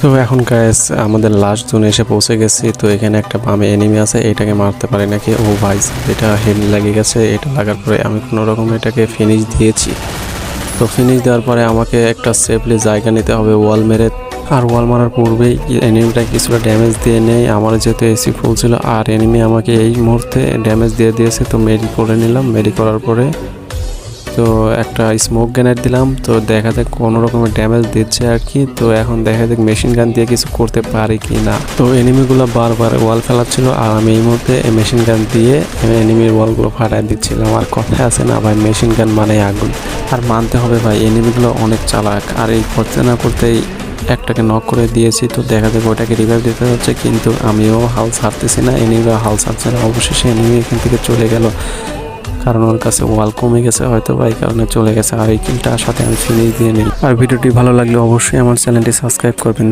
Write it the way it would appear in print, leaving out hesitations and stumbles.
তো এখন গাইস আমাদের লাস্ট জোনে এসে পৌঁছে গেছি। তো এখানে একটা বামে এনিমি আছে, এটাকে মারতে পারি নাকি? ও ভাই, এটা হেড লেগে গেছে। এটা লাগার পরে আমি কোনো রকম এটাকে ফিনিশ দিয়েছি। তো ফিনিশ দেওয়ার পরে আমাকে একটা সেফলি জায়গা নিতে হবে ওয়াল মেরে। আর ওয়াল মারার পূর্বেই এনিমিটা কিছুটা ড্যামেজ দিয়ে নেই। আমার যেহেতু এসি ফুল ছিল আর এনিমি আমাকে এই মুহূর্তে ড্যামেজ দিয়ে দিয়েছে। তো মেডি করে নিলাম। মেডি করার পরে তো একটা স্মোক গ্রেনেড দিলাম। তো দেখা যাক কোনো রকমের ড্যামেজ দিচ্ছে আর কি। তো এখন দেখা যাক মেশিন গান দিয়ে কিছু করতে পারি কি না। তো এনিমিগুলো বারবার ওয়াল ফেলাচ্ছিল আর আমি এই মুহূর্তে মেশিন গান দিয়ে এনিমির ওয়ালগুলো ফাটাই দিচ্ছিলাম। আর কথায় আছে না ভাই, মেশিন গান মানে আগুন। আর মানতে হবে ভাই, এনিমিগুলো অনেক চালাক। আর এই করতে না করতেই একটাকে নক করে দিয়েছি। তো দেখা যাক ওটাকে রিভাইভ দিতে হচ্ছে, কিন্তু আমিও হাল ছাড়তেছি না, এনিমিও হাল ছাড়ছে না। অবশেষে এনিমি এখান থেকে চলে গেল, কারণ ওর কাছে ওয়াল কমে গেছে হয়তো বা এই কারণে চলে গেছে। আর এই কিলটার সাথে আমি ফিনিশ দিয়ে নিই। আর ভিডিওটি ভালো লাগলে অবশ্যই আমার চ্যানেলটি সাবস্ক্রাইব করবেন।